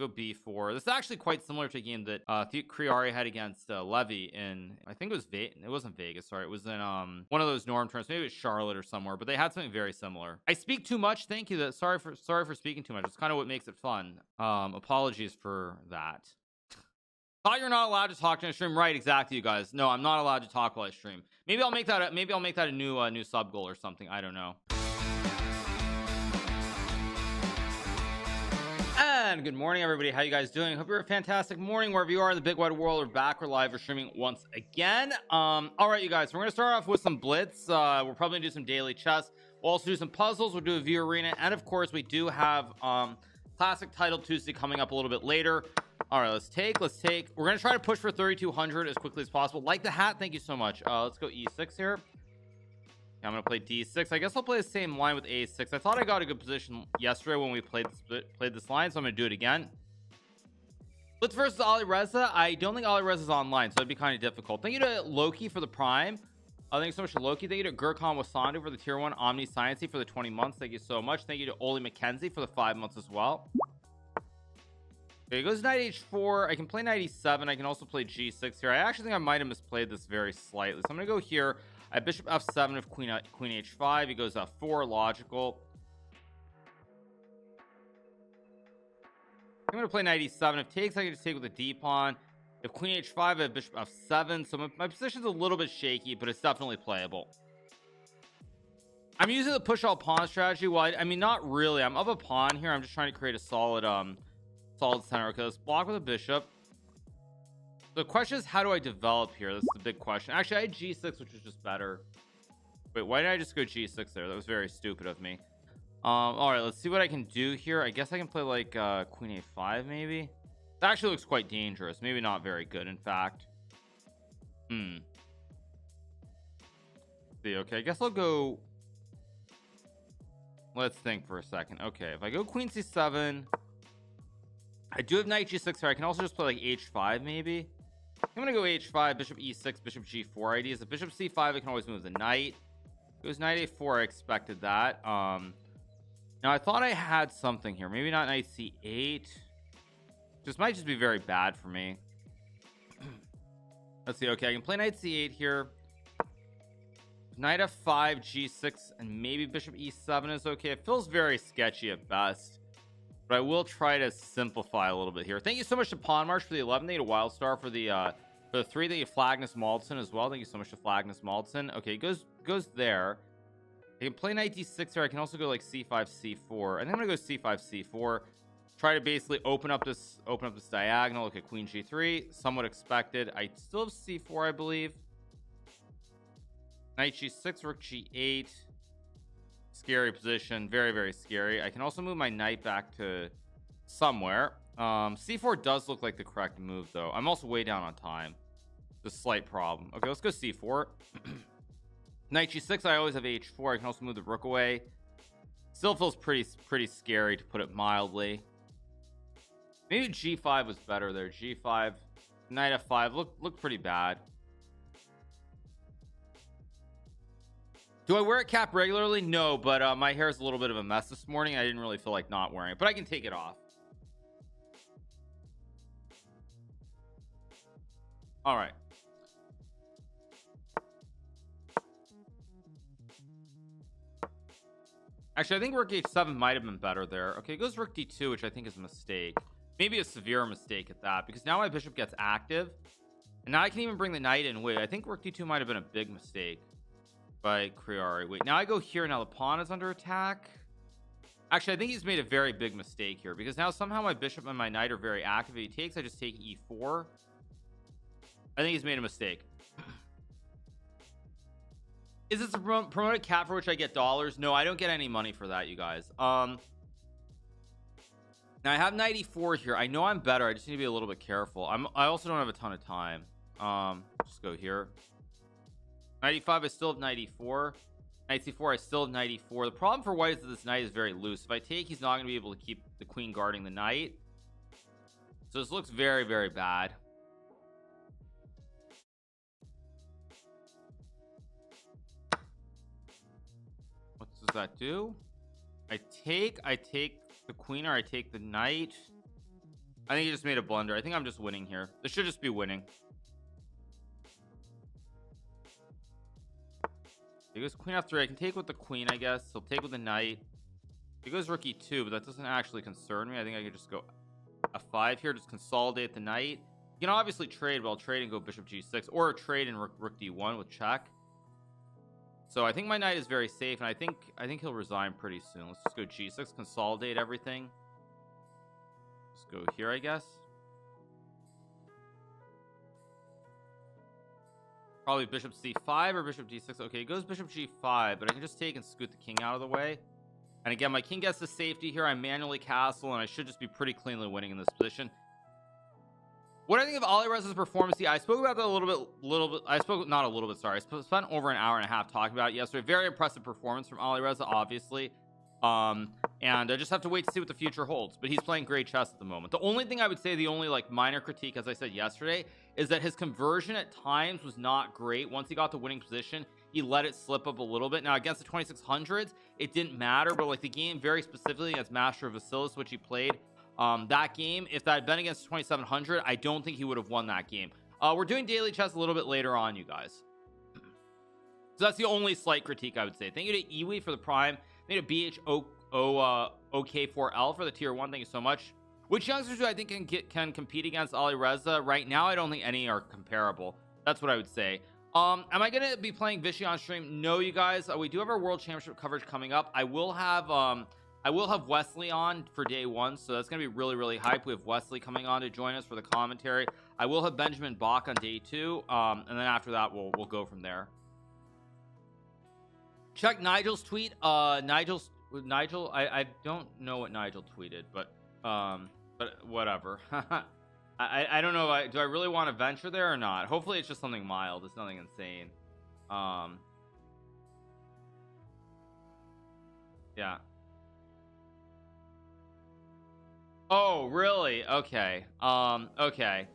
I'll go b4. This is actually quite similar to a game that Kriari had against Levy in, I think it was it wasn't Vegas, sorry, it was in one of those norm tournaments, maybe it was Charlotte or somewhere, but they had something very similar. I speak too much, thank you. Sorry for speaking too much. It's kind of what makes it fun. Apologies for that. Thought you're not allowed to talk during stream, right? Exactly, you guys. No, I'm not allowed to talk while I stream. Maybe I'll make that a new sub goal or something. I don't know. And good morning, everybody. How you guys doing? Hope you're a fantastic morning wherever you are in the big wide world. We're back. We're live. We're streaming once again. All right, you guys. We're gonna start off with some Blitz. We're probably gonna do some daily chess. We'll also do some puzzles. We'll do a view arena, and of course, we do have Classic Title Tuesday coming up a little bit later. All right, let's take. We're gonna try to push for 3,200 as quickly as possible. Like the hat, thank you so much. Let's go E6 here. I'm gonna play D6. I guess I'll play the same line with A6. I thought I got a good position yesterday when we played this line, so I'm gonna do it again. Blitz versus Ali Reza. I don't think Ali Reza is online, so it'd be kind of difficult. Thank you to Loki for the Prime. Thank you so much to Loki. Thank you to Gurkhan Wasandu for the tier 1 Omni Sciency for the 20 months. Thank you so much. Thank you to Oli McKenzie for the 5 months as well. Okay, it goes knight h4. I can play knight e7. I can also play g6 here. I actually think I might have misplayed this very slightly, so I'm gonna go here. I have bishop f7 of queen h5. He goes f4, logical. I'm gonna play knight e7. If takes, I can just take with a d pawn. If queen h5, I have bishop f7. So my position's a little bit shaky, but it's definitely playable. I'm using the push all pawn strategy. Well, I mean, not really. I'm up a pawn here. I'm just trying to create a solid center. Okay, let's block with a bishop. The question is, how do I develop here? That's the big question. Actually, I had g6, which was just better. Wait, why did I just go g6 there? That was very stupid of me. All right, let's see what I can do here. I guess I can play like queen a5 maybe. That actually looks quite dangerous. Maybe not very good, in fact. See, okay, I guess I'll go. Let's think for a second. Okay, if I go queen c7, I do have knight g6 here. I can also just play like h5 maybe. I'm gonna go h5, bishop e6, bishop g4 ideas. If bishop c5, I can always move the knight. Goes knight a4. I expected that. Now I thought I had something here. Maybe not knight c8. This might just be very bad for me. Let's see. Okay, I can play knight c8 here. Knight f5, g6, and maybe bishop e7 is okay. It feels very sketchy at best, but I will try to simplify a little bit here. Thank you so much to Pawn March for the 11. Thank you to Wildstar for the 3. Thank you to Flagnus Maldson as well. Thank you so much to Flagnus Maldson. Okay, it goes there. I can play knight d6 here. I can also go like c5 c4. I think I'm gonna go c5 c4. Try to basically open up this diagonal. Look at queen g3. Somewhat expected. I still have c4, I believe. Knight g6, rook g8. Scary position, very, very scary. I can also move my knight back to somewhere. C4 does look like the correct move, though. I'm also way down on time. It's a slight problem. Okay, let's go c4. Knight g6. I always have h4. I can also move the rook away. Still feels pretty scary, to put it mildly. Maybe g5 was better there. G5, knight f5 looked pretty bad. Do I wear a cap regularly? No, but my hair is a little bit of a mess this morning. I didn't really feel like not wearing it, but I can take it off. All right. Actually, I think rook h7 might have been better there. Okay, it goes rook d2, which I think is a mistake. Maybe a severe mistake at that, because now my bishop gets active, and now I can even bring the knight in. Wait, I think rook d2 might have been a big mistake by Kriari. Wait, now I go here. Now the pawn is under attack. Actually, I think he's made a very big mistake here, because now somehow my bishop and my knight are very active. If he takes, I just take e4. I think he's made a mistake. Is this a promoted cap for which I get dollars? No, I don't get any money for that, you guys. Now I have knight e4 here. I know I'm better. I just need to be a little bit careful. I also don't have a ton of time. Just go here. Knight e5. I still have knight e4. Knight c4. I still have knight e4. The problem for white is that this knight is very loose. If I take, he's not going to be able to keep the queen guarding the knight. So this looks very, very bad. What does that do? I take the queen, or I take the knight. I think he just made a blunder. I think I'm just winning here. This should just be winning. He goes queen f3. I can take with the queen, I guess. He'll take with the knight. He goes rook e2, but that doesn't actually concern me. I think I could just go f5 here, just consolidate the knight. You can obviously trade, but I'll trade and go bishop g6, or trade and rook d1 with check. So I think my knight is very safe, and I think he'll resign pretty soon. Let's just go g6, consolidate everything. Let's go here, I guess. Probably bishop c5 or bishop d6. Okay, he goes bishop g5, but I can just take and scoot the king out of the way. And again, my king gets the safety here. I'm manually castle, and I should just be pretty cleanly winning in this position. What I think of Alireza's performance, I spoke about that a little bit. I spoke not a little bit. Sorry, I spent over an hour and a half talking about it yesterday. Very impressive performance from Alireza, obviously. And I just have to wait to see what the future holds. But he's playing great chess at the moment. The only thing I would say, the only like minor critique, as I said yesterday, is that his conversion at times was not great. Once he got the winning position, he let it slip up a little bit. Now against the 2600s, it didn't matter, but like the game very specifically against Master of Vasilis, which he played, that game, if that had been against 2700, I don't think he would have won that game. We're doing daily chess a little bit later on, you guys. So that's the only slight critique I would say. Thank you to Iwi for the prime. Thank you to OK4L for the tier 1. Thank you so much. Which youngsters do I think can compete against Alireza? Right now, I don't think any are comparable. That's what I would say. Am I gonna be playing Vichy on stream? No, you guys. We do have our World Championship coverage coming up. I will have Wesley on for day 1, so that's gonna be really hype. We have Wesley coming on to join us for the commentary. I will have Benjamin Bach on day 2, and then after that we'll go from there. Check Nigel's tweet. Nigel, I don't know what Nigel tweeted, but whatever. I don't know. Do I really want to venture there or not? Hopefully it's just something mild. It's nothing insane. Yeah. Oh, really? Okay. Okay.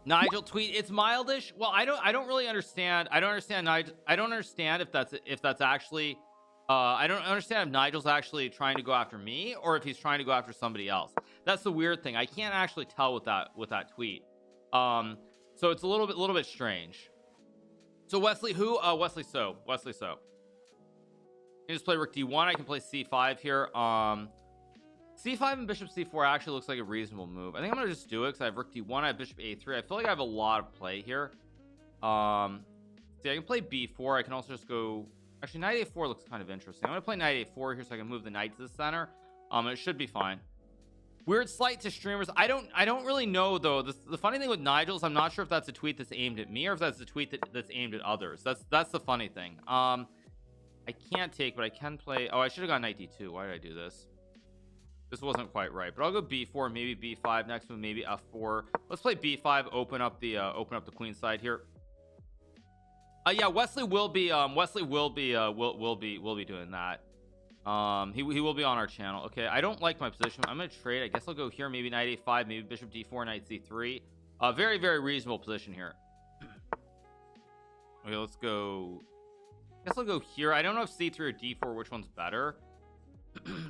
Nigel tweet, it's mildish. Well, I don't really understand. I don't understand Nigel. I don't understand if that's actually I don't understand if Nigel's actually trying to go after me or if he's trying to go after somebody else. That's the weird thing. I can't actually tell with that tweet. So it's a little bit strange. So Wesley who? Wesley So. I can just play rook d1. I can play c5 here. C5 and bishop c4 actually looks like a reasonable move. I think I'm gonna just do it because I have rook d1. I have bishop a3. I feel like I have a lot of play here. See, I can play b4. I can also just go. Actually, knight a4 looks kind of interesting. I'm gonna play knight a4 here so I can move the knight to the center. It should be fine. Weird slight to streamers. I don't really know though. The funny thing with Nigel's, I'm not sure if that's a tweet that's aimed at me or if that's a tweet that's aimed at others. That's the funny thing. I can't take, but I can play. Oh, I should have gone knight d2. Why did I do this? This wasn't quite right, but I'll go b4, maybe b5 next one, maybe f4. Let's play b5. Open up the queen side here. Yeah, Wesley will be doing that. He will be on our channel. Okay, I don't like my position. I'm gonna trade. I guess I'll go here, maybe knight a5, maybe bishop d4, knight c3. Very reasonable position here. Okay, let's go. I guess I'll go here. I don't know if c3 or d4 which one's better.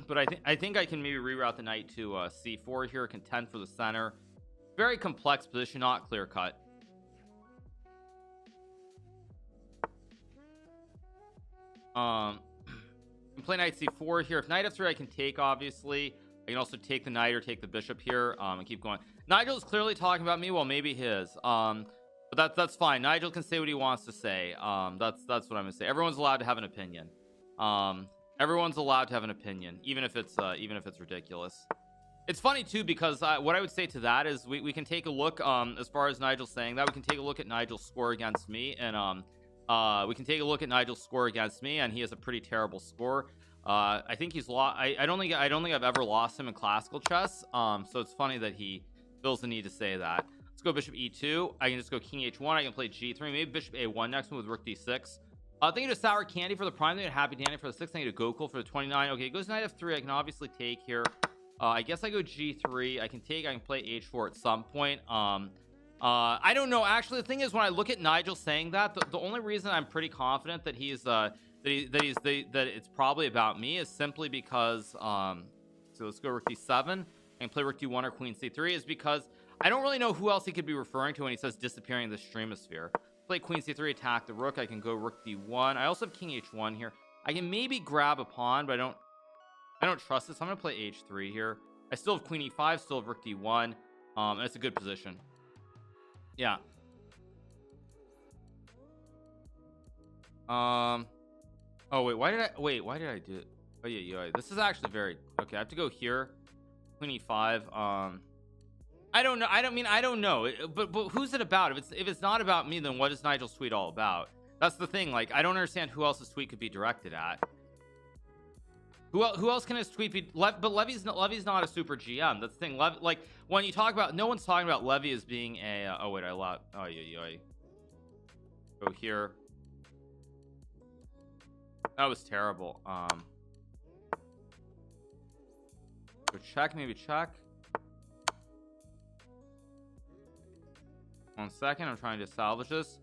But I think I can maybe reroute the knight to c4 here, contend for the center. Very complex position, not clear cut. Can play knight c4 here. If knight f3 I can take, obviously. I can also take the knight or take the bishop here, and keep going. Nigel is clearly talking about me. Well, maybe his. But that's fine. Nigel can say what he wants to say. That's what I'm gonna say. Everyone's allowed to have an opinion. Everyone's allowed to have an opinion, even if it's ridiculous. It's funny too because what I would say to that is we can take a look as far as Nigel saying that, we can take a look at Nigel's score against me, and we can take a look at Nigel's score against me, and he has a pretty terrible score. I think he's lost. I don't think I've ever lost him in classical chess. So it's funny that he feels the need to say that. Let's go bishop e2. I can just go king h1. I can play g3, maybe bishop a1 next one with rook d6. Thank you to Sour Candy for the prime. Thank you to Happy Danny for the 6. Thank you to Gokul for the 29. Okay, it goes knight f3. I can obviously take here. I guess I go g3. I can take. I can play h4 at some point. I don't know. Actually, the thing is, when I look at Nigel saying that, the only reason I'm pretty confident that he's that it's probably about me is simply because so let's go rook d7 and and play rook d1 or queen c3 is because I don't really know who else he could be referring to when he says disappearing the streamosphere. Play queen c3, attack the rook. I can go rook d1. I also have king h1 here. I can maybe grab a pawn, but I don't trust this. I'm gonna play h3 here. I still have queen e5, still have rook d1. And it's a good position. Yeah. Oh wait, why did I do it? Oh yeah, this is actually very okay. I have to go here. Queen e5. I don't know. I don't know. But who's it about? If it's not about me, then what is Nigel's tweet all about? That's the thing. Like, I don't understand who else's tweet could be directed at. Who else can his tweet be? But Levy's not a super GM. That's the thing. Like, when you talk about, no one's talking about Levy as being a. Oh wait, I love. Oh yeah. Go here. That was terrible. Go check, maybe check. 1 second, I'm trying to salvage this.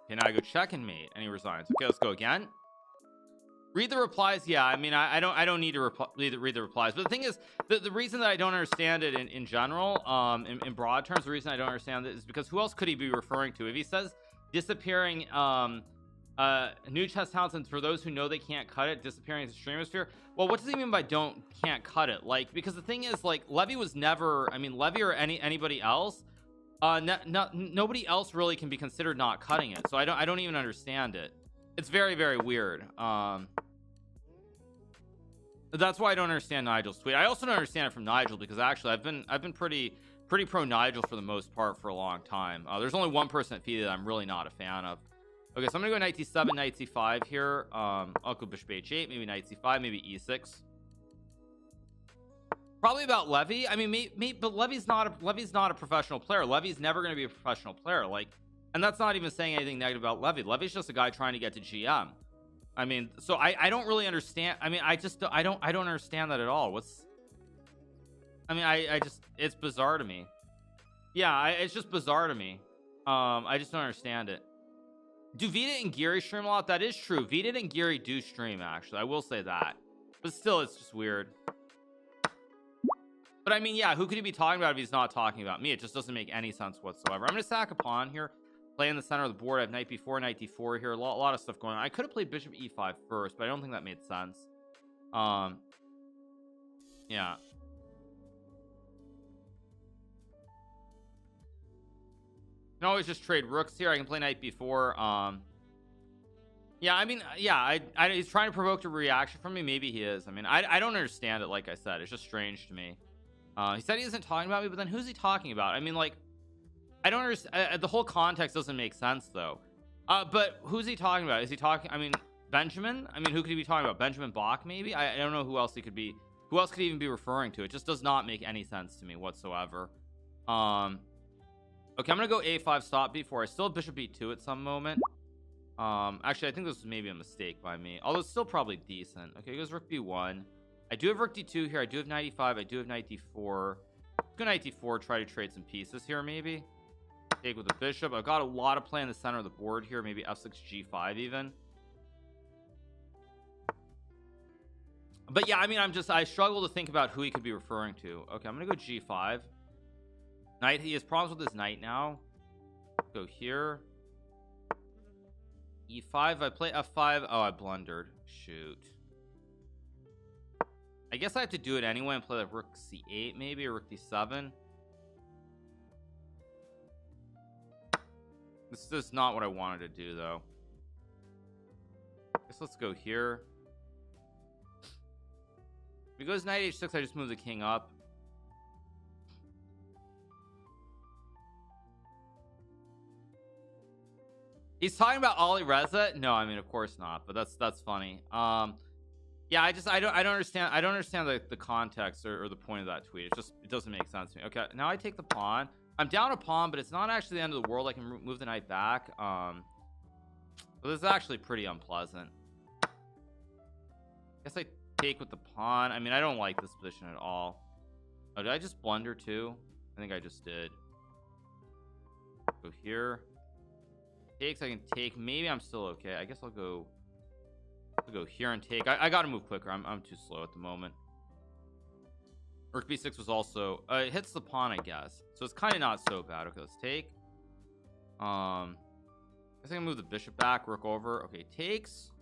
Okay, now I go check and mate, and he resigns. Okay, let's go again. Read the replies. Yeah, I mean, I don't need to read the replies. But the thing is, the reason that I don't understand it in general, in broad terms, the reason I don't understand it is because who else could he be referring to? If he says disappearing, new chess Townsend, for those who know they can't cut it, disappearing the streamosphere. Well, what does he mean by can't cut it? Like, because the thing is, like, Levy was never, I mean, Levy or anybody else, nobody else really can be considered not cutting it. So I don't even understand it. It's very, very weird. That's why I don't understand Nigel's tweet. I also don't understand it from Nigel because actually I've been pretty pro Nigel for the most part for a long time. There's only one person at FIDE that I'm really not a fan of. Okay, so I'm gonna go knight c7, knight c5 here. I'll go bishop h8, maybe knight c5, maybe e6. Probably about Levy. I mean, but Levy's not a professional player. Levy's never going to be a professional player. Like, and that's not even saying anything negative about Levy. Levy's just a guy trying to get to GM. I mean, so I don't really understand. I mean, I don't understand that at all. I just, it's bizarre to me. Yeah, it's just bizarre to me. I just don't understand it. Do Vita and Geary stream a lot? That is true. Vita and Geary do stream, actually. I will say that. But still, it's just weird. But I mean, yeah, who could he be talking about if he's not talking about me? It just doesn't make any sense whatsoever. I'm going to sack a pawn here. Play in the center of the board. I have knight b4, knight d4 here. A lot of stuff going on. I could have played bishop e5 first, but I don't think that made sense. Yeah. I can always just trade rooks here. I can play knight b4. Yeah, I mean, yeah, he's trying to provoke a reaction from me. Maybe he is. I mean, I don't understand it. Like I said, it's just strange to me. He said he isn't talking about me, but then who's he talking about? I mean, like, I don't understand. The whole context doesn't make sense, though. But who's he talking about? Is he talking? I mean, Benjamin? I mean, who could he be talking about? Benjamin Bach, maybe? I don't know who else he could be. Who else could he even be referring to? It just does not make any sense to me whatsoever. Okay, I'm gonna go a5 stop b4. I still have bishop b2 at some moment. Actually, I think this was maybe a mistake by me, although it's still probably decent. Okay, goes rook b1. I do have rook d2 here. I do have knight e5. I do have knight d4. Let's go knight d4. Try to trade some pieces here, maybe. Take with the bishop. I've got a lot of play in the center of the board here. Maybe f6 g5 even. But yeah, I mean, I struggle to think about who he could be referring to. Okay, I'm gonna go g5. Knight. He has problems with his knight now. Go here. e5. I play f5. Oh, I blundered. Shoot. I guess I have to do it anyway and play like rook c8 maybe, or rook d7. This is just not what I wanted to do, though. Guess let's go here. If he goes knight h6, I just move the king up. He's talking about Ali Reza. No, I mean, of course not, but that's funny. Yeah, I don't understand the context or the point of that tweet. It doesn't make sense to me. Okay, now I take the pawn. I'm down a pawn, but it's not actually the end of the world. I can move the knight back. But this is actually pretty unpleasant. Guess I take with the pawn. I mean, I don't like this position at all. Oh, did I just blunder too? I think I just did. Go here. Takes, I can take. Maybe I'm still okay. I guess I'll go I'll go here and take. I gotta move quicker. I'm too slow at the moment. Rook b6 was also it hits the pawn, I guess, so it's kind of not so bad. Okay, let's take. I guess I can move the bishop back, rook over. Okay, takes.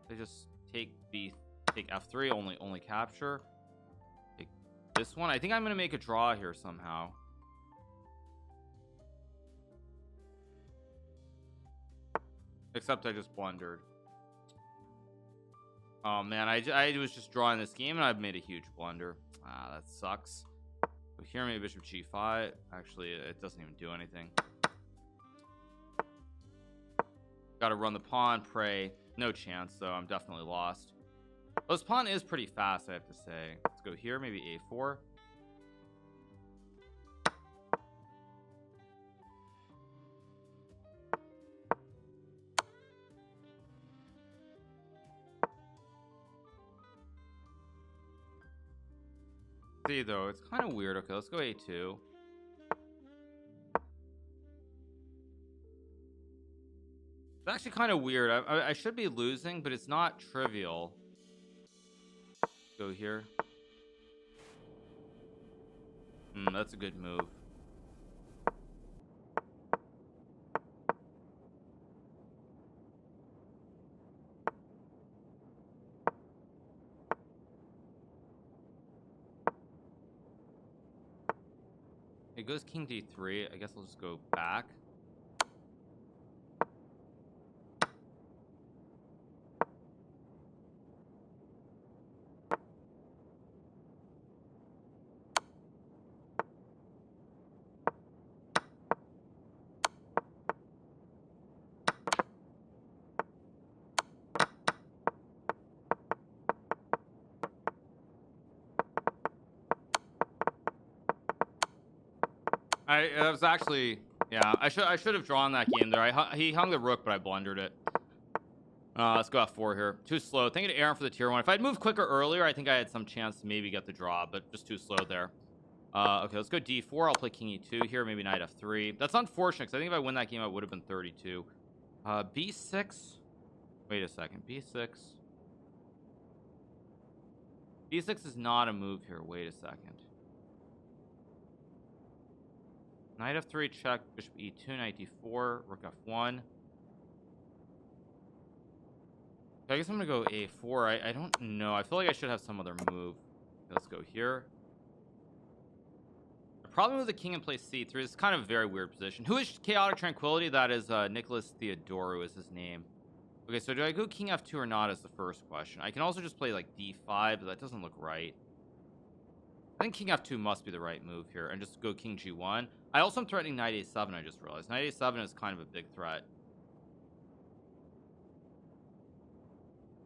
They just take f3, only capture. Take this one. I think I'm gonna make a draw here somehow. Except I just blundered. Oh man, I was just drawing this game and I've made a huge blunder. Ah, that sucks. So here, maybe bishop g5. Actually, it doesn't even do anything. Got to run the pawn, pray. No chance, though. I'm definitely lost. Well, this pawn is pretty fast, I have to say. Let's go here, maybe a4. See, though, it's kind of weird. Okay, let's go a2. It's actually kind of weird. I should be losing, but it's not trivial. Go here. That's a good move. It goes king d3. I guess I'll just go back. I was actually, yeah, I should have drawn that game there. He hung the rook, but I blundered it. Let's go f4 here. Too slow. Thinking Aaron for the tier 1. If I'd moved quicker earlier, I think I had some chance to maybe get the draw, but just too slow there. Okay, let's go d4. I'll play king e2 here, maybe knight f3. That's unfortunate, because I think if I win that game, I would have been 32. b6. Wait a second. b6. b6 is not a move here. Wait a second. Knight f3 check, bishop e2, knight d4, rook f1. I guess I'm gonna go a4. I don't know. I feel like I should have some other move. Let's go here. I probably move the king and play c3. It's kind of a very weird position. Who is Chaotic Tranquility? That is Nicholas Theodoru is his name. Okay, so do I go king f2 or not is the first question. I can also just play like d5, but that doesn't look right. I think king f2 must be the right move here, and just go king g1. I also am threatening knight a7, I just realized. Knight a7 is kind of a big threat.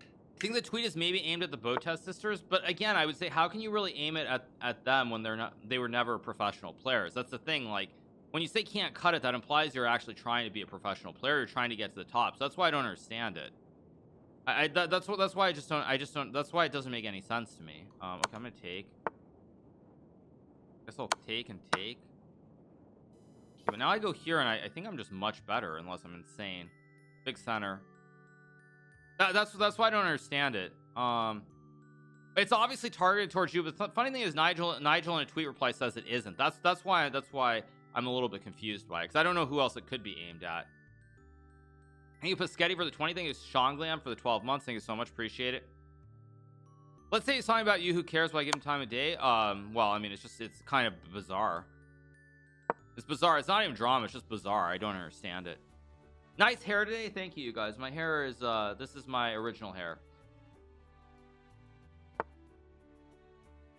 I think the tweet is maybe aimed at the Botez sisters, but again, I would say, how can you really aim it at them when they were never professional players? That's the thing. Like, when you say can't cut it, that implies you're actually trying to be a professional player. You're trying to get to the top. So that's why I don't understand it. That's why I just don't. That's why it doesn't make any sense to me. Okay, I'm gonna take. Guess I'll take and take. Okay, but now I go here, and I think I'm just much better, unless I'm insane. Big center. That's why I don't understand it. It's obviously targeted towards you, but the funny thing is Nigel in a tweet reply says it isn't. That's why I'm a little bit confused by it, because I don't know who else it could be aimed at. Thank you, Paschetti, for the 20. Thank you, Shonglam, for the 12 months. Thank you so much. Appreciate it. Let's say something about you. Who cares? Why give him time of day? Well, I mean, it's kind of bizarre. It's bizarre. It's not even drama. It's just bizarre. I don't understand it. Nice hair today. Thank you, you guys. My hair is this is my original hair.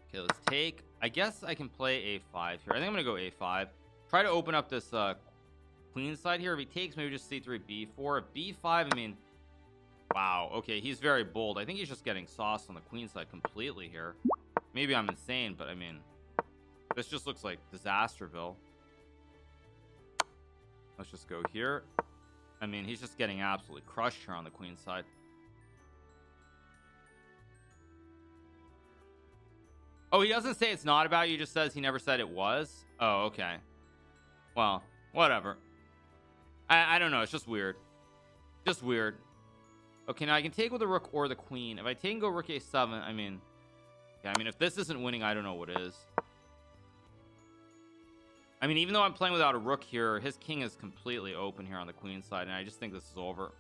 Okay, let's take. I guess I can play a5 here. I think I'm gonna go a5. Try to open up this queen side here. If he takes, maybe just c3, b4. b5, I mean, wow. Okay, he's very bold. I think he's just getting sauced on the queen side completely here. Maybe I'm insane, but I mean, this just looks like Disasterville. Let's just go here. I mean, he's just getting absolutely crushed here on the queen side. Oh, he doesn't say it's not about you. He just says he never said it was. Oh, okay. Well, whatever. I don't know. It's just weird. Just weird. Okay, now I can take with the rook or the queen. If I take and go rook a7, I mean, yeah, I mean, if this isn't winning, I don't know what is. I mean, even though I'm playing without a rook here, his king is completely open here on the queen side, and I just think this is over.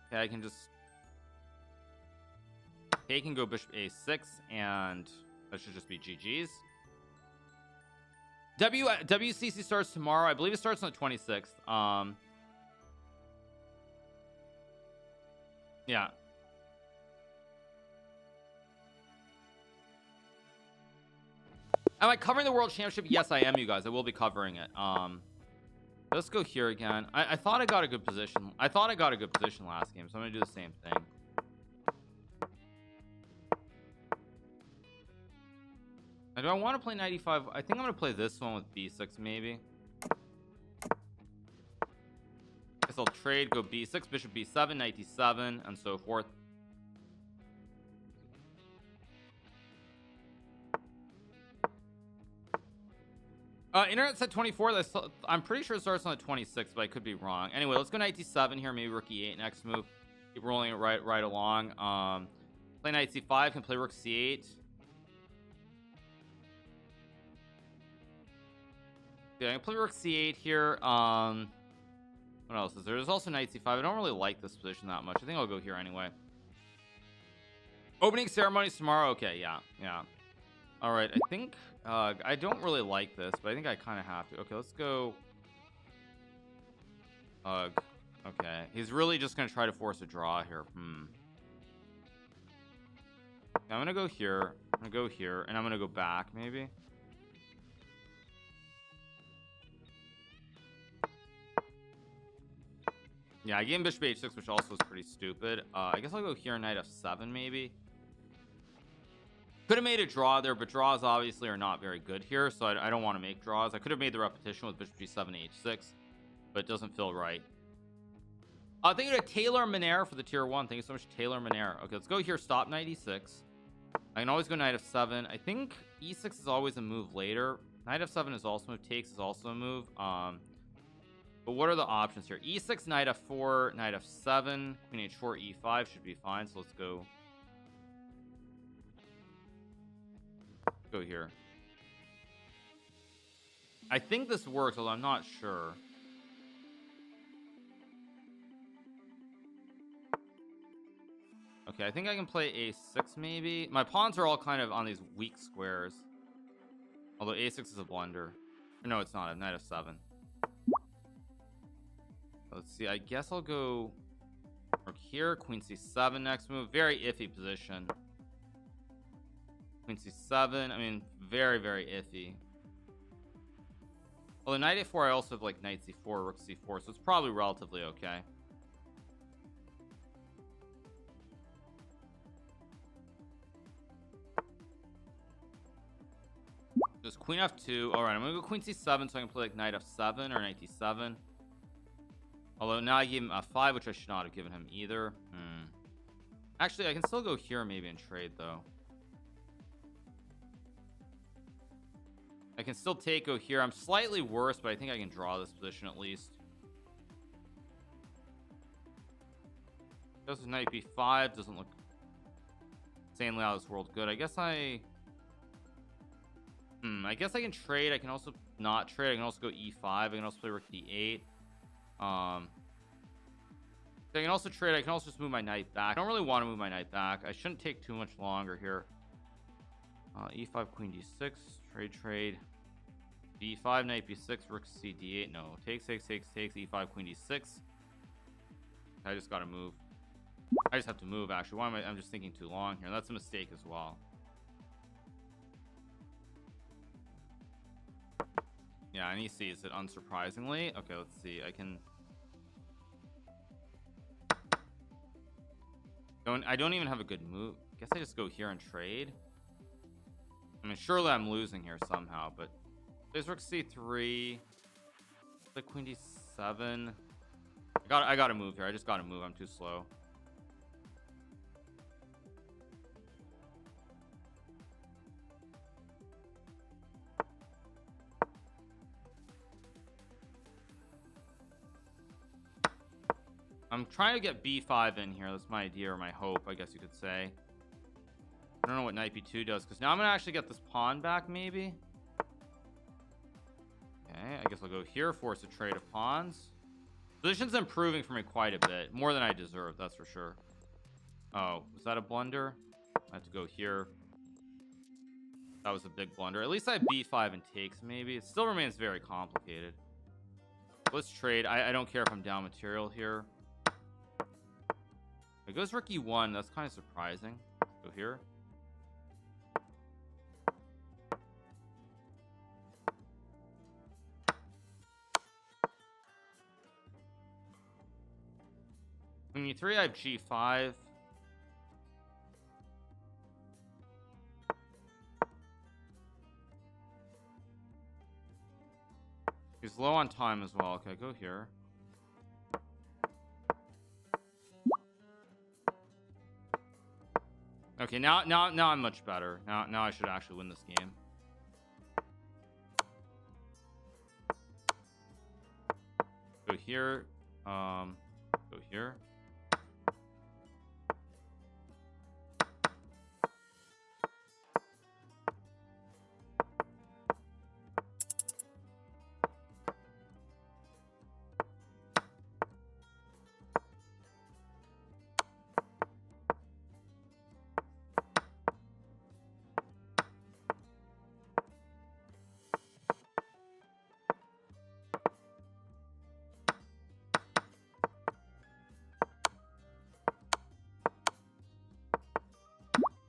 Okay, I can just take and go bishop a6, and that should just be GG's. WCC starts tomorrow. I believe it starts on the 26th. Yeah. Am I covering the world championship? Yes, I am, you guys. I will be covering it. Let's go here again. I thought I got a good position. I thought I got a good position last game, so I'm gonna do the same thing. Do I want to play 95? I think I'm gonna play this one with b6 maybe. Guess I'll trade, go b6, bishop b7, knight d7, and so forth. Internet said 24. I'm pretty sure it starts on the 26th, but I could be wrong. Anyway, let's go knight d7 here. Maybe rook e8 next move. Keep rolling it right along. Play knight c5. Can play rook c8. Yeah, I can play rook c8 here. What else is there? There's also knight c5. I don't really like this position that much. I think I'll go here anyway. Opening ceremonies tomorrow. Okay, yeah. All right, I think I don't really like this, but I think I kind of have to. Okay, let's go. Okay, he's really just gonna try to force a draw here. I'm gonna go here. I'm gonna go here, and I'm gonna go back maybe. Yeah, I gave him bishop h6, which also is pretty stupid. I guess I'll go here, knight f7 maybe. Could have made a draw there, but draws obviously are not very good here, so I don't want to make draws. I could have made the repetition with bishop g7 h6, but it doesn't feel right. Thank you to Taylor Minair for the tier 1. Thank you so much, Taylor Minair. Okay, let's go here. Stop knight e6. I can always go knight f7. I think e6 is always a move later. Knight f7 is also a move. Takes is also a move. But what are the options here? e6, knight f4, knight f7, queen h4, e5 should be fine. So let's go here. I think this works, although I'm not sure. Okay, I think I can play a6 maybe. My pawns are all kind of on these weak squares, although a6 is a blunder. No, it's not. Knight f7. Let's see. I guess I'll go here. Queen c7 next move. Very iffy position. Queen c7. I mean, very iffy. Although knight a4, I also have like knight c4, rook c4, so it's probably relatively okay. Just queen f2. All right, I'm gonna go queen c7 so I can play like knight f7 or knight d7. Although now I gave him f5, which I should not have given him either. Actually, I can still go here maybe and trade though. I can still go here. I'm slightly worse, but I think I can draw this position at least. Goes with knight b5. Doesn't look insanely out of this world good. I guess I can trade. I can also not trade. I can also go e5. I can also play rook d8. I can also trade. I can also just move my knight back. I don't really want to move my knight back. I shouldn't take too much longer here. E5, queen d6, trade, d5, knight b6, rook c d8. No, takes, e5, queen d6. I just gotta move. I just have to move, actually. Why am I'm just thinking too long here. That's a mistake as well. Yeah, and he sees it, unsurprisingly. Okay, let's see. I don't even have a good move. Guess I just go here and trade. I mean, surely I'm losing here somehow, but there's rook c3, the queen d7. I gotta move here. I just gotta move. I'm too slow. I'm trying to get b5 in here. That's my idea, or my hope, I guess you could say. I don't know what knight b2 does, because now I'm gonna actually get this pawn back, maybe. Okay, I guess I'll go here, force a trade of pawns. Position's improving for me quite a bit, more than I deserve, that's for sure. Oh, was that a blunder? I have to go here. That was a big blunder. At least I have b5 and takes, maybe. It still remains very complicated. Let's trade. I don't care if I'm down material here. It goes rook e1. That's kind of surprising. Go here. Queen e3, I have g5. He's low on time as well. Okay, go here. Okay, now I'm much better. Now I should actually win this game. Go here. Go here.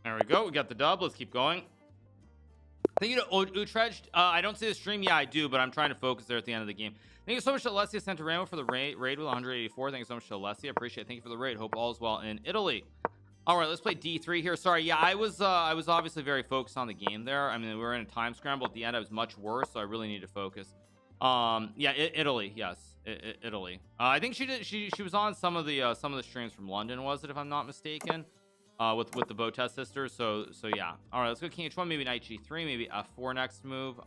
There we go. We got the dub. Let's keep going. Thank you to Utrecht. I don't see the stream. Yeah, I do, but I'm trying to focus there at the end of the game. Thank you so much to Alessia Santaramo for the raid with 184. Thank you so much to Alessia. Appreciate it. Thank you for the raid. Hope all is well in Italy. All right, let's play D3 here. Sorry, yeah, I was obviously very focused on the game there. I mean, we were in a time scramble at the end. I was much worse, so I really need to focus. Yeah, Italy, yes, Italy. I think she was on some of the streams from London, was it, if I'm not mistaken? With the Botez sisters. So yeah. All right, let's go king h1, maybe knight g3, maybe f4 next move.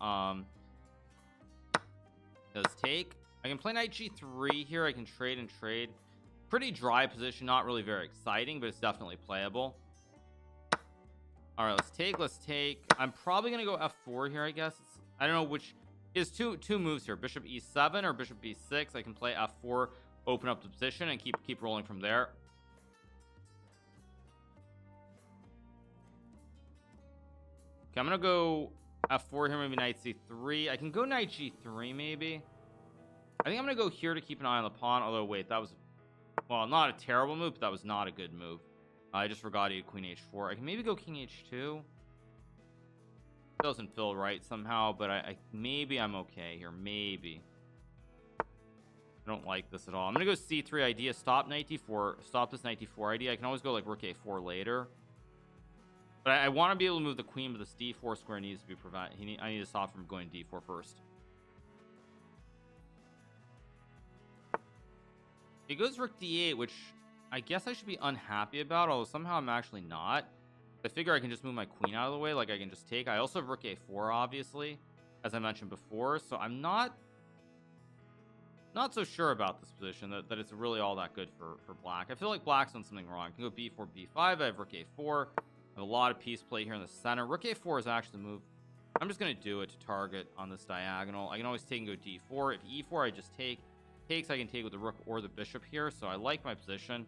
Does take. I can play knight g3 here. I can trade and trade. Pretty dry position, not really very exciting, but it's definitely playable. All right, let's take. I'm probably gonna go f4 here, I guess. I don't know which is two moves here, bishop e7 or bishop b6. I can play f4, open up the position, and keep rolling from there. Okay, I'm gonna go f4 here, maybe knight c3. I can go knight g3 maybe. I think I'm gonna go here to keep an eye on the pawn, although wait, that was, well, not a terrible move, but that was not a good move. I just forgot to get queen h4. I can maybe go king h2. Doesn't feel right somehow, but maybe I'm okay here, maybe. I don't like this at all. I'm gonna go c3 idea, stop knight d4, stop this knight d4 idea. I can always go like rook a4 later. But I want to be able to move the queen, but this d4 square needs to be prevented. I need to stop from going d4 first. He goes rook d8, which I guess I should be unhappy about, although somehow I'm actually not. I figure I can just move my queen out of the way, like I can just take. I also have rook a4, obviously, as I mentioned before, so I'm not so sure about this position, that it's really all that good for black. I feel like black's done something wrong. I can go b4, b5. I have rook a4. I have a lot of piece play here in the center. Rook a4 is actually the move. I'm just going to do it to target on this diagonal. I can always take and go d4. If e4, I just take. Takes, I can take with the rook or the bishop here. So I like my position.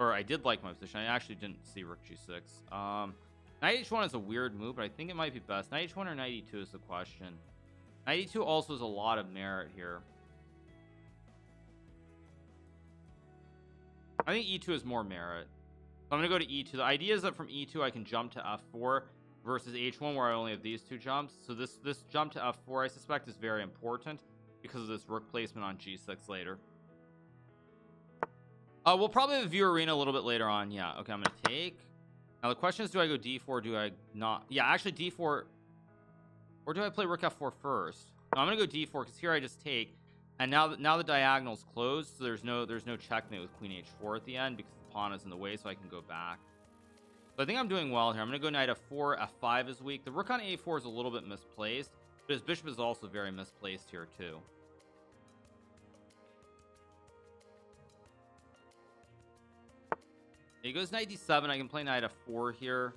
Or I did like my position. I actually didn't see rook g6. Knight h1 is a weird move, but I think it might be best. Knight h1 or knight e2 is the question. Knight e2 also has a lot of merit here. I think e2 has more merit. So I'm going to go to e2. The idea is that from e2 I can jump to f4 versus h1 where I only have these two jumps. So this jump to f4 I suspect is very important because of this rook placement on g6 later. We'll probably have view arena a little bit later on. Yeah, okay, I'm going to take. Now the question is, do I go d4? Do I not? Yeah, actually d4. Or do I play rook f4 first? No, I'm going to go d4 because here I just take. And now the diagonal's closed, so there's no checkmate with queen h4 at the end because the pawn is in the way, so I can go back. So I think I'm doing well here. I'm going to go knight f4, f5 is weak. The rook on a4 is a little bit misplaced, but his bishop is also very misplaced here too. He goes knight d7. I can play knight f4 here.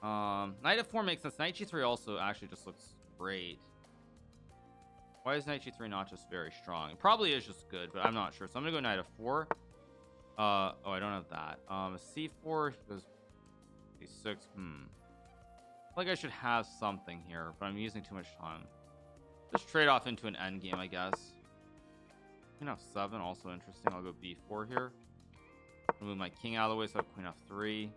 Knight f4 makes sense. Knight g3 also actually just looks great. Why is knight g3 not just very strong? It probably is just good, but I'm not sure. So I'm gonna go knight f4. Oh, I don't have that. C4 goes c6. I feel like I should have something here, but I'm using too much time. Just trade off into an endgame, I guess. Queen f7, also interesting. I'll go b4 here. Move my king out of the way, so I have queen f3.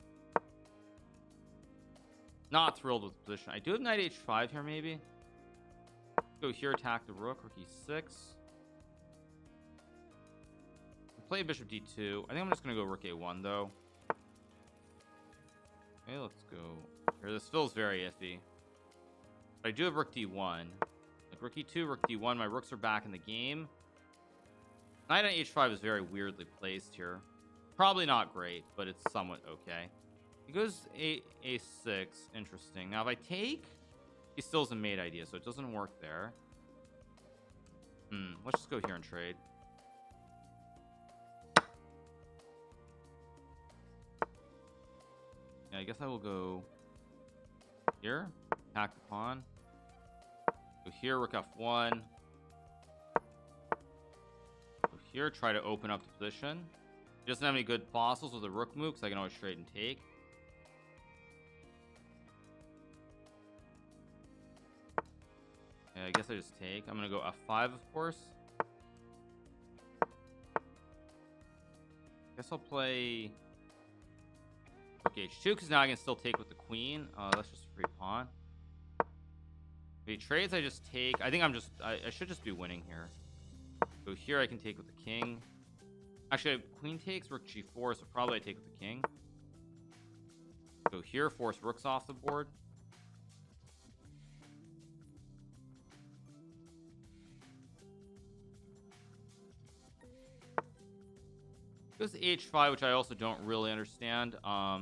Not thrilled with the position. I do have knight h5 here, maybe. Go here, attack the rook. Rook e6. Play bishop d2. I think I'm just gonna go rook a1 though. Okay, let's go here. This feels very iffy. But I do have rook d1. Like rook e2, rook d1. My rooks are back in the game. Knight on h5 is very weirdly placed here. Probably not great, but it's somewhat okay. He goes a6. Interesting. Now if I take, he still has a mate idea, so it doesn't work there. Let's just go here and trade. Yeah, I guess I will go here, attack the pawn. Go here, rook f1. Go here, try to open up the position. He doesn't have any good fossils with a rook move, because I can always trade and take. Yeah, I guess I just take. I'm gonna go f5, of course. Guess I'll play rook h2, because now I can still take with the queen. That's just a free pawn. If he trades, I just take. I think I should just be winning here. Go here, I can take with the king. Actually, queen takes, rook g4, so probably I take with the king. Go here, force rooks off the board. Goes to h5, which I also don't really understand. I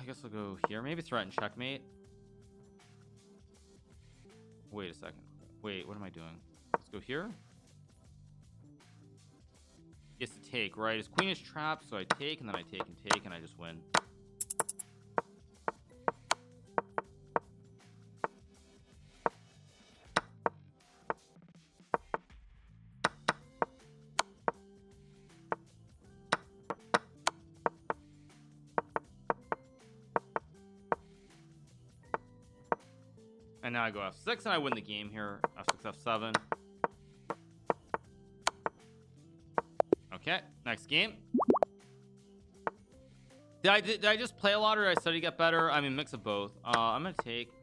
guess I'll go here. Maybe threaten checkmate. Wait a second. Wait, what am I doing? Let's go here. He has to take, right? His queen is trapped, so I take, and then I take and take, and I just win. And now I go f6 and I win the game here. F6, f7. Okay, next game. Did I just play a lot, or did I study to get better? I mean, mix of both. I'm gonna take.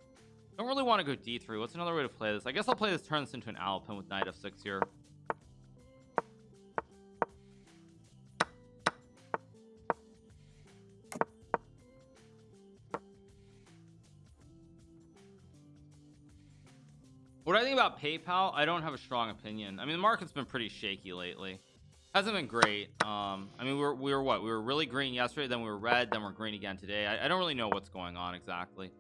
Don't really want to go d3. What's another way to play this? I guess I'll play this, turn this into an alpin with knight f6 here. What do I think about PayPal? I don't have a strong opinion. I mean, the market's been pretty shaky lately. Hasn't been great. I mean, we were what? We were really green yesterday, then we were red, then we're green again today. I don't really know what's going on exactly.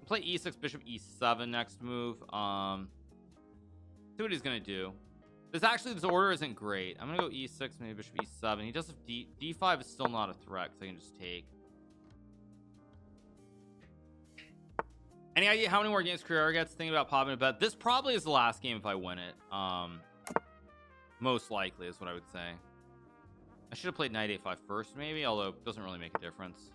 Play e6, bishop e7 next move. See what he's gonna do. This order isn't great. I'm gonna go e6, maybe bishop e7. He does have d5 is still not a threat, so I can just take. Any idea how many more games Hikaru gets? Thinking about popping a bet. This probably is the last game if I win it. Most likely is what I would say. I should have played knight a5 first, maybe, although it doesn't really make a difference.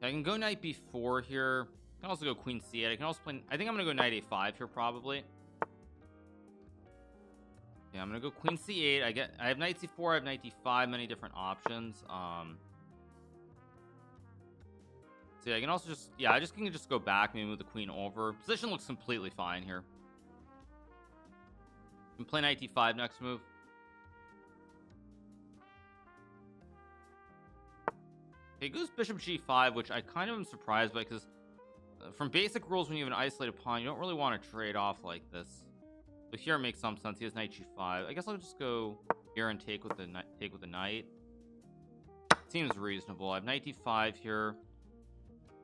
I can go knight b4 here. I can also go queen c8. I can also play. I think I'm gonna go knight a5 here probably. Yeah, I'm gonna go queen c8. I have knight c4. I have knight d5. Many different options. So yeah, I can also just, yeah, I just can just go back, maybe move the queen over. Position looks completely fine here. Can play knight d5 next move. Okay, goes bishop g5, which I kind of am surprised by, because from basic rules, when you have an isolated pawn, you don't really want to trade off like this. So here it makes some sense. He has knight g5. I guess I'll just go here and take with the knight. Seems reasonable. I have knight d5 here.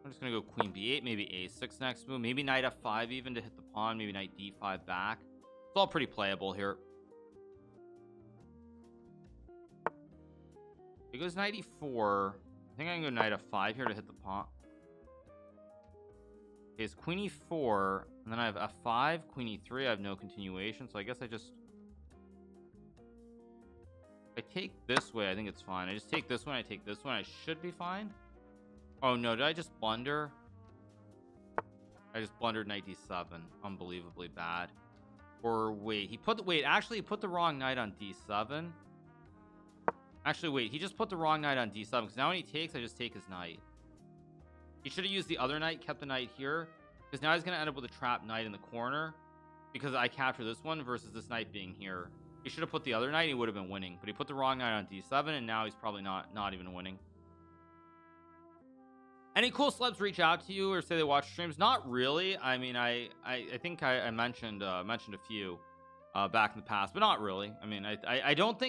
I'm just gonna go queen b8, maybe a6 next move, maybe knight f5 even to hit the pawn, maybe knight d5 back. It's all pretty playable here. It goes knight e4. I think I can go knight f5 here to hit the pawn. Okay, it's queen e4, and then I have f5, queen e3. I have no continuation, so I guess I just... If I take this way, I think it's fine. I just take this one, I take this one, I should be fine. Oh no, did I just blunder? I just blundered knight d7. Unbelievably bad. Or wait, actually he put the wrong knight on d7. Actually, wait, he just put the wrong knight on d7, because now when he takes, I just take his knight. He should have used the other knight, kept the knight here, because now he's going to end up with a trapped knight in the corner, because I capture this one versus this knight being here. He should have put the other knight, he would have been winning, but he put the wrong knight on d7, and now he's probably not even winning. Any cool celebs reach out to you or say they watch streams? Not really. I mean, I think I mentioned a few back in the past, but not really. I mean, I don't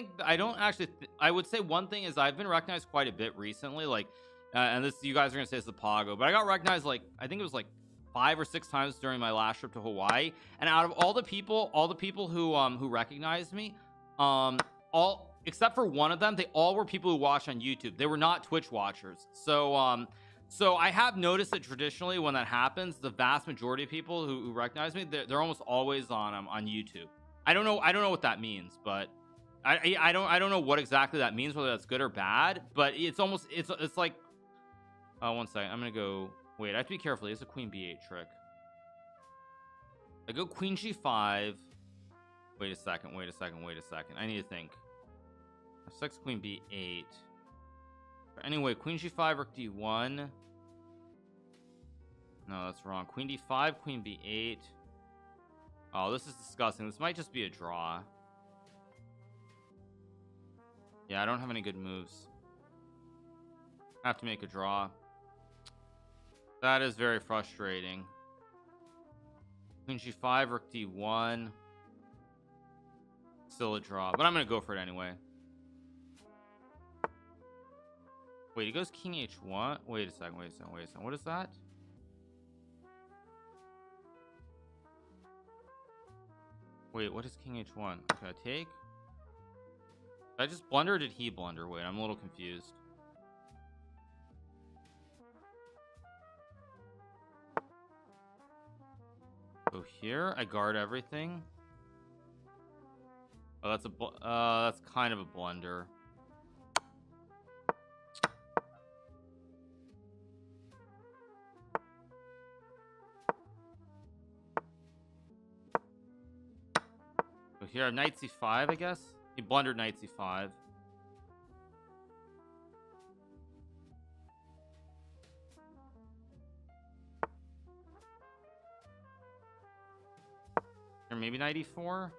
actually I would say one thing is I've been recognized quite a bit recently, like and this, you guys are gonna say it's the Pago, but I got recognized, like, I think it was like 5 or 6 times during my last trip to Hawaii, and out of all the people who recognized me, all except for one of them, they all were people who watched on YouTube. They were not Twitch watchers. So I have noticed that traditionally when that happens, the vast majority of people who recognize me, they're almost always on YouTube. I don't know what that means, but I don't know what exactly that means, whether that's good or bad, but it's almost it's like 1 second, I'm gonna go, wait, I have to be careful. It's a queen b8 trick. I go queen g5. Wait a second. I need to think. f6, queen b8. Anyway, queen g5, rook d1. No, that's wrong. Queen d5, queen b8. Oh, this is disgusting. This might just be a draw. Yeah, I don't have any good moves. I have to make a draw. That is very frustrating. Queen g5, rook d1. Still a draw, but I'm gonna go for it anyway. Wait, he goes king h1. Wait a second. What is that? Wait, what is king h1? Okay, I take. Did I just blunder or did he blunder? Wait, I'm a little confused. So here, I guard everything. Oh, that's kind of a blunder. So here I have knight c5, I guess. He blundered knight c5. Or maybe knight e4.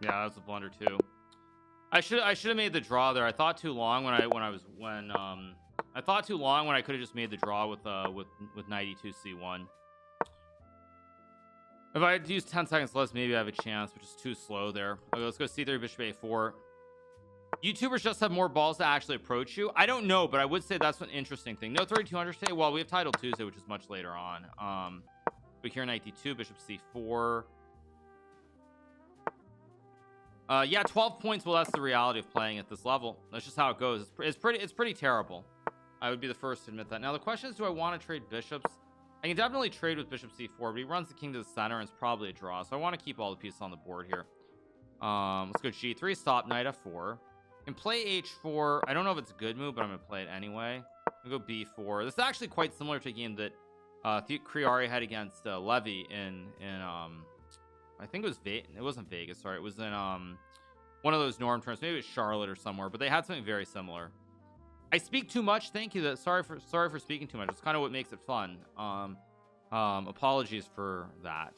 Yeah, that's a blunder too. I should have made the draw there. I thought too long when I thought too long when I could have just made the draw with knight e2 c1. If I had used 10 seconds less, maybe I have a chance, which is too slow there. Okay, let's go c3, bishop a4. YouTubers just have more balls to actually approach you. I don't know, but I would say that's an interesting thing. No 3200 today. Well, we have Title Tuesday, which is much later on. But here knight d2, bishop c4. Yeah, 12 points. Well, that's the reality of playing at this level. That's just how it goes. It's pretty terrible. I would be the first to admit that. Now the question is, do I want to trade bishops? I can definitely trade with bishop c4, but he runs the king to the center, and it's probably a draw. So I want to keep all the pieces on the board here. Let's go g3, stop, knight f4. And play h4. I don't know if it's a good move, but I'm gonna play it anyway. I'll go b4. This is actually quite similar to a game that Kriari had against Levy in I think it wasn't Vegas, sorry, it was in one of those norm tournaments, maybe it was Charlotte or somewhere, but they had something very similar. I speak too much, thank you. Sorry for speaking too much. It's kind of what makes it fun. Apologies for that.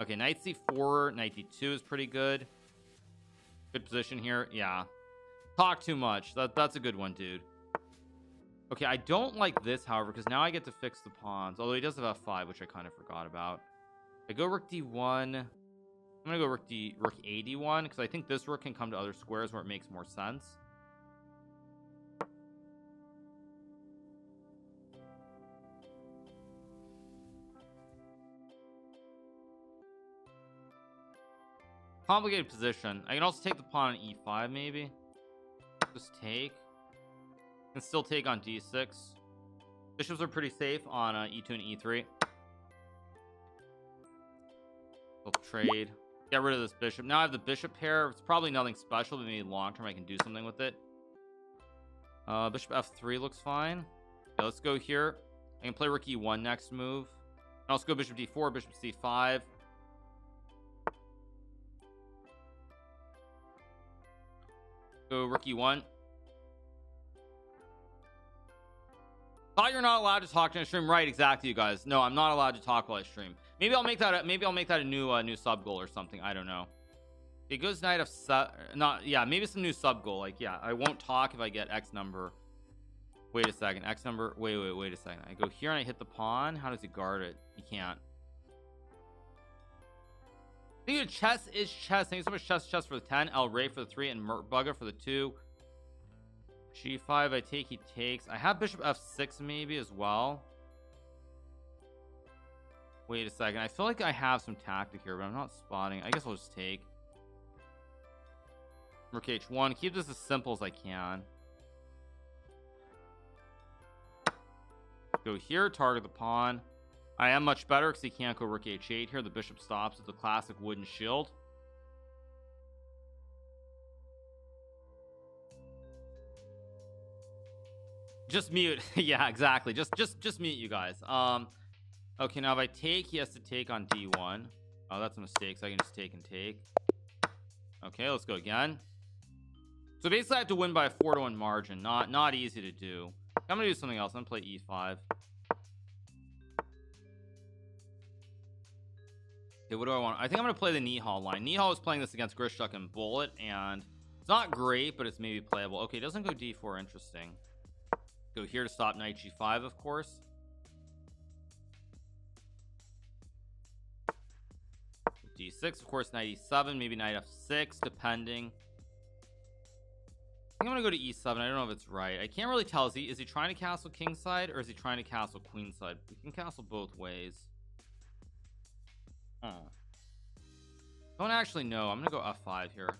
Okay, knight c4, knight d2 is pretty good. Good position here. Yeah, talk too much. That's a good one, dude. Okay, I don't like this, however, because now I get to fix the pawns, although he does have f5, which I kind of forgot about. I go rook d1. I'm I'm gonna go rook a1 because I think this rook can come to other squares where it makes more sense. Complicated position. I can also take the pawn on e5 maybe. Just take. Can still take on d6. Bishops are pretty safe on e2 and e3. We'll trade. Get rid of this bishop. Now I have the bishop pair. It's probably nothing special, but maybe long term I can do something with it. Bishop f3 looks fine. Okay, let's go here. I can play rook e1 next move. And also go bishop d4, bishop c5. Go rook e1. Thought you're not allowed to talk to a stream, right? Exactly, you guys. No, I'm not allowed to talk while I stream. Maybe I'll make that a new sub goal or something. I don't know. It goes knight of yeah, maybe some new sub goal. Like, yeah, I won't talk if I get X number. Wait a second, X number. Wait a second. I go here and I hit the pawn. How does he guard it? He can't. Dude, chess is chess. Thank you so much, chess for the 10, El Rey for the 3, and Bugger for the 2. G5, I take, he takes. I have bishop f6 maybe as well. Wait a second. I feel like I have some tactic here, but I'm not spotting. I guess I'll just take. Rook h1. Keep this as simple as I can. Go here, target the pawn. I am much better because he can't go rook h8 here. The bishop stops with the classic wooden shield. Just mute. Yeah, exactly. Just mute, you guys. Okay, now if I take, he has to take on d1. Oh, that's a mistake, so I can just take and take. Okay, let's go again. So basically I have to win by a 4-1 margin. Not easy to do. I'm gonna do something else. I'm gonna play e5. Okay, what do I want? I think I'm gonna play the Nihal line. Nihal was playing this against Grishuk and Bullet, and it's not great, but it's maybe playable. Okay, it doesn't go d4. Interesting. Go here to stop knight g5, of course. d6, of course, knight e7, maybe knight f6, depending. I think I'm gonna go to e7. I don't know if it's right. I can't really tell. Is he trying to castle kingside or is he trying to castle queenside? We can castle both ways. Oh, don't actually know. I'm gonna go f5 here.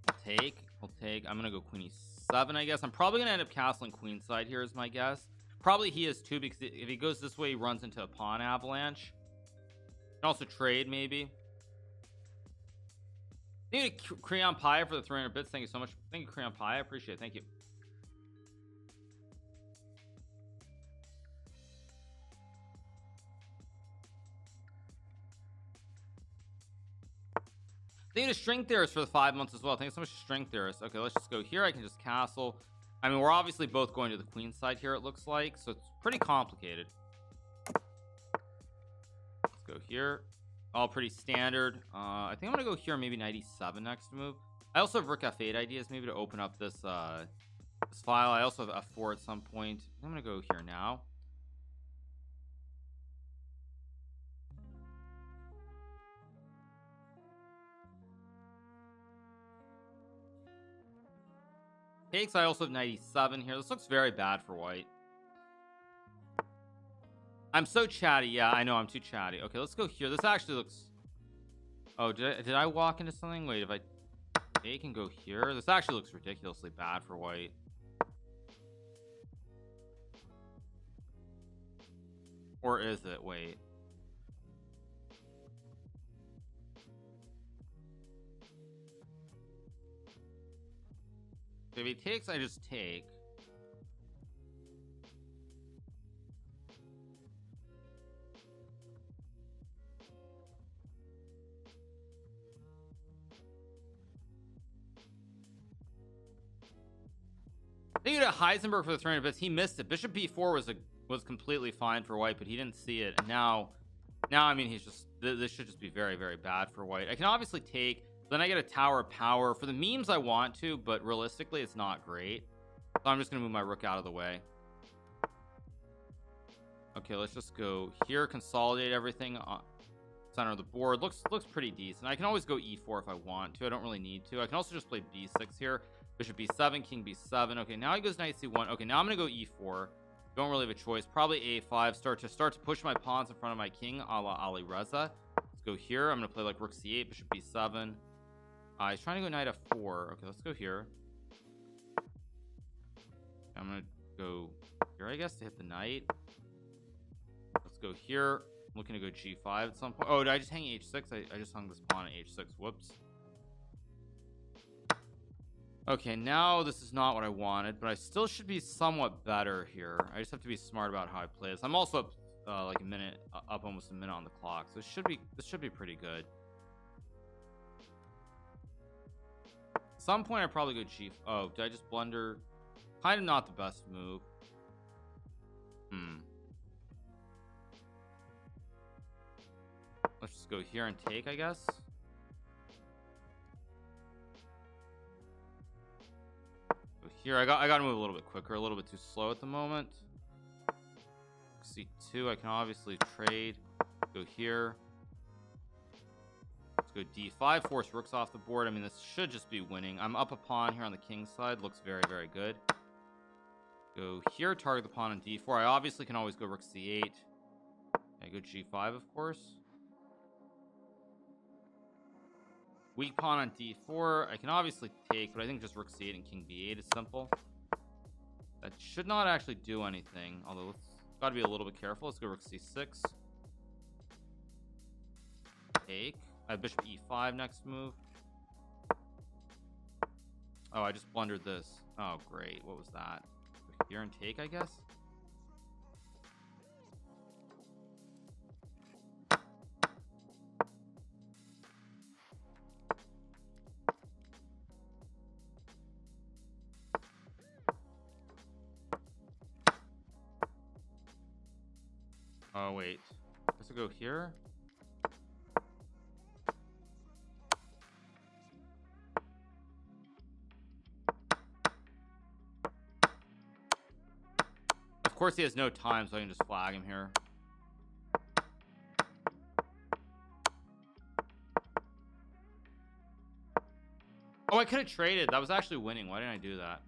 I'll take. I'm gonna go queen e7. I guess I'm probably gonna end up castling queenside here, is my guess. Probably he is too, because if he goes this way, he runs into a pawn avalanche. Can also trade maybe. Thank you, Creon Pie, for the 300 bits. Thank you so much. Thank you, Creon Pie. I appreciate it. Thank you. Thank you to String Theorist for the 5 months as well. Thank you so much to String Theorist. Okay, let's just go here. I can just castle. I mean, we're obviously both going to the queen side here, it looks like, so it's pretty complicated. Let's go here. All pretty standard. I think I'm gonna go here, maybe knight e7 next move. I also have rook f8 ideas, maybe to open up this this file. I also have f4 at some point. I'm gonna go here now. Takes. I also have knight e7 here. This looks very bad for white. I'm so chatty. Yeah, I know I'm too chatty. Okay, let's go here. This actually looks... Oh, did I walk into something? Wait, if I take and go here, this actually looks ridiculously bad for white. Or is it? Wait. If he takes, I just take. Thank you to Heisenberg for the 300 bits. He missed it. Bishop b4 was completely fine for white, but he didn't see it. And now I mean, he's just, this should just be very, very bad for white. I can obviously take. Then I get a tower of power. For the memes I want to, but realistically it's not great. So I'm just gonna move my rook out of the way. Okay, let's just go here, consolidate everything on center of the board. Looks pretty decent. I can always go e4 if I want to. I don't really need to. I can also just play b6 here. Bishop b7, king b7. Okay, now he goes knight c1. Okay, now I'm gonna go e4. Don't really have a choice. Probably a5. Start to push my pawns in front of my king, a la Ali Reza. Let's go here. I'm gonna play like rook c8, bishop b7. He's trying to go knight f4. Okay, let's go here. I'm gonna go here, I guess, to hit the knight. Let's go here. I'm looking to go g5 at some point. Oh, did I just hang h6? I just hung this pawn at h6. Whoops. Okay, now this is not what I wanted, but I still should be somewhat better here. I just have to be smart about how I play this. I'm also up like a minute, up almost a minute on the clock, so this should be pretty good. At some point I probably go g. Oh, did I just blunder? Kind of not the best move. Let's just go here and take, I guess. Go here. I got to move a little bit quicker, a little bit too slow at the moment. C2, I can obviously trade. Go here. Let's go d5, force rooks off the board. I mean, this should just be winning. I'm up a pawn here on the king side. Looks very, very good. Go here, target the pawn on d4. I obviously can always go rook c8. I go g5, of course. Weak pawn on d4. I can obviously take, but I think just rook c8 and king b8 is simple. That should not actually do anything, although let's got to be a little bit careful. Let's go rook c6. Take. I have bishop e5 next move. Oh, I just blundered this. Oh, great. What was that? Here and take, I guess. Oh, wait. Let's go here. Of course, he has no time, so I can just flag him here. Oh, I could have traded. That was actually winning. Why didn't I do that?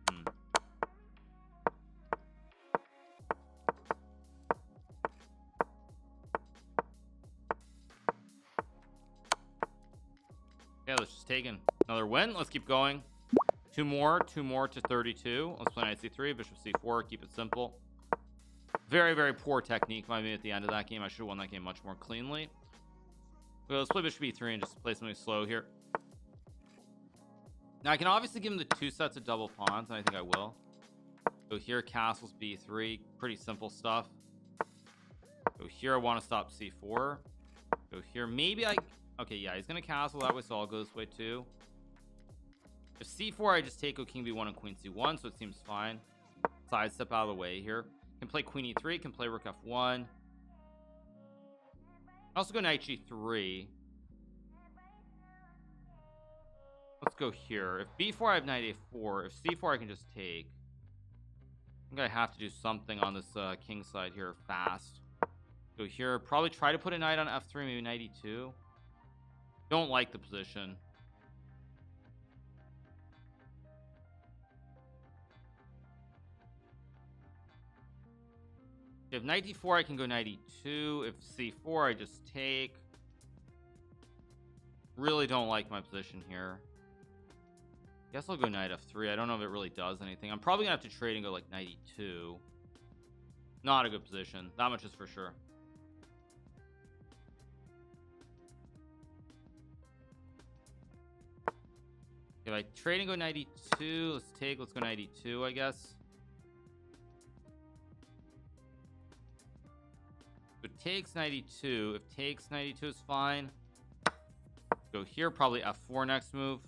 Yeah, let's just take another win. Let's keep going. Two more to 32. Let's play knight c3, bishop c4. Keep it simple. Very, very poor technique by me at the end of that game. I should have won that game much more cleanly. Well, let's play bishop e3 and just play something slow here. Now I can obviously give him the two sets of double pawns, and I think I will. Go here, castles b3. Pretty simple stuff. Go here, I want to stop c4. Go here, maybe I... Okay, yeah, he's going to castle that way, so I'll go this way too. If c4, I just take, go king b1 and queen c1, so it seems fine. Sidestep out of the way here. Can play queen e3, can play rook f1. Also go knight g3. Let's go here. If b4, I have knight a4. If c4, I can just take. I think I have to do something on this king side here fast. Go here. Probably try to put a knight on f3, maybe knight e2. Don't like the position. If knight d4, I can go knight e2. If c4, I just take. Really don't like my position here. Guess I'll go knight f3. I don't know if it really does anything. I'm probably gonna have to trade and go like knight e2. Not a good position. That much is for sure. If I trade and go knight e2, let's take. Let's go knight e2, I guess. So takes knight e2. If takes knight e2 is fine. Go here, probably f4 next move.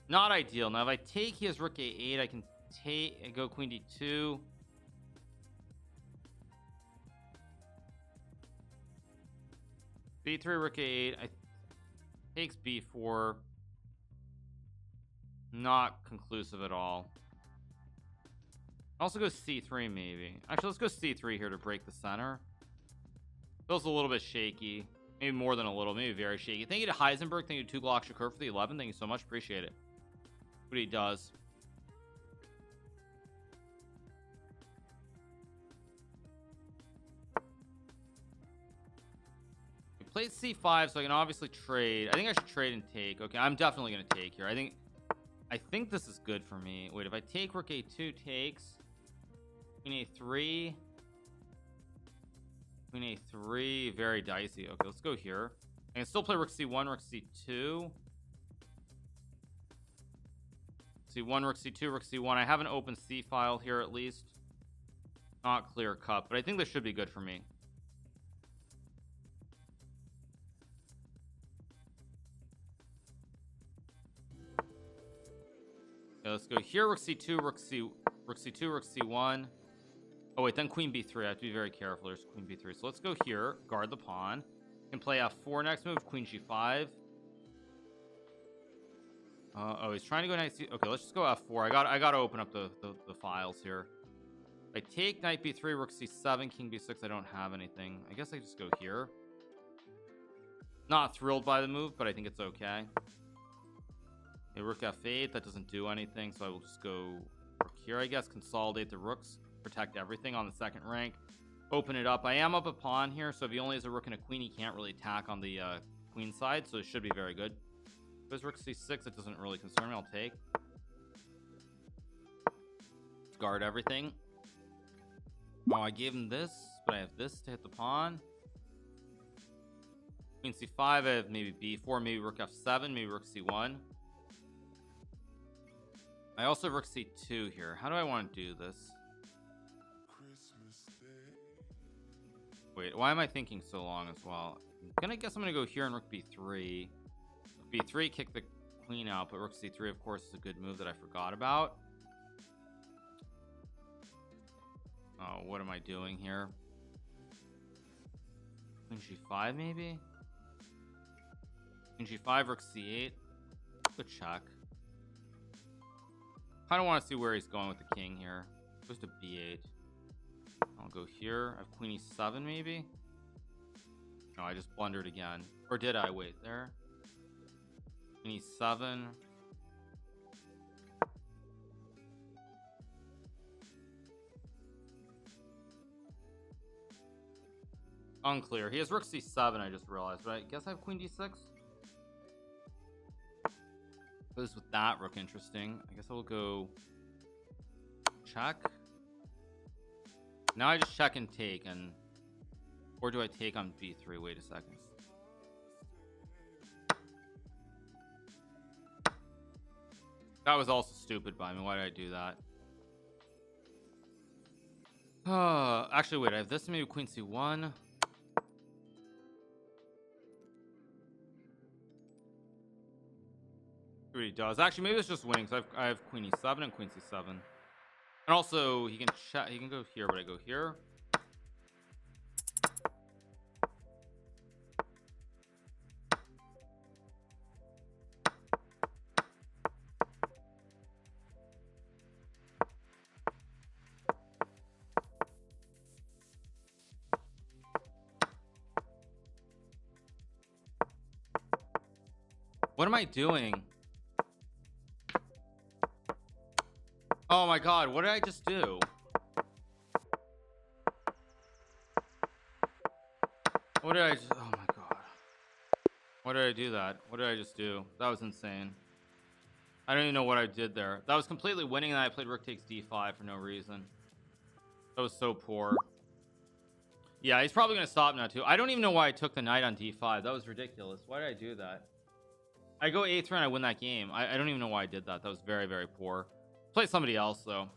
Not ideal. Now if I take, he has rook a8. I can take and go queen d2. b3, rook a8. Takes b4. Not conclusive at all. Also go c3 maybe. Actually, let's go c3 here to break the center. Feels a little bit shaky. Maybe more than a little. Maybe very shaky. Thank you to Heisenberg. Thank you to 2 Glock Shakur for the 11. Thank you so much. Appreciate it. What he does. We played c5, so I can obviously trade. I think I should trade and take. Okay, I'm definitely going to take here. I think this is good for me. Wait, if I take rook a2 takes, queen a3, queen a3, very dicey. Okay, let's go here. I can still play rook c1, rook c2, c1, rook c2, rook c1. I have an open c file here at least. Not clear cut, but I think this should be good for me. Okay, let's go here. Rook c2, rook c2, rook c1. Oh wait, then queen b3. I have to be very careful. There's queen b3. So let's go here. Guard the pawn. Can play f4 next move. Queen g5. Oh, he's trying to go knight c. Okay, let's just go f4. I got to open up the files here. I take knight b3, rook c7, king b6. I don't have anything. I guess I just go here. Not thrilled by the move, but I think it's okay. Okay, rook f8. That doesn't do anything, so I will just go rook here. I guess consolidate the rooks, protect everything on the second rank. Open it up. I am up a pawn here, so if he only has a rook and a queen, he can't really attack on the queen side, so it should be very good. If there's rook c6, it doesn't really concern me. I'll take. Let's guard everything. Oh, I gave him this, but I have this to hit the pawn. Queen c5, I have maybe b4, maybe rook f7, maybe rook c1. I also have rook c2 here. How do I want to do this? Wait, why am I thinking so long as well? I'm gonna go here and rook b3. b3, kick the queen out, but rook c3, of course, is a good move that I forgot about. Oh, what am I doing here? Queen g5, maybe? Queen g5, rook c8. Good check. I don't want to see where he's going with the king here. Goes to b8. I'll go here. I have queen e7 maybe. No, I just blundered again. Or did I? Wait, there. Queen e7. Unclear. He has rook c7, I just realized, but I guess I have queen d6. Goes with that rook. Interesting. I guess I will go check. Now I just check and take, and or do I take on b3? Wait a second. That was also stupid by me. Why did I do that? Actually, wait. I have this. Maybe queen c1. What he does. Actually, maybe it's just winning. So I have queen e7 and queen c7. And also, he can check. He can go here, but I go here. What am I doing? Oh my god, what did I just do? What did I just... Oh my god. Why did I do that? What did I just do? That was insane. I don't even know what I did there. That was completely winning, and I played rook takes d5 for no reason. That was so poor. Yeah, he's probably going to stop now too. I don't even know why I took the knight on d5. That was ridiculous. Why did I do that? I go a3 and I win that game. I don't even know why I did that. That was very, very poor. Play somebody else though.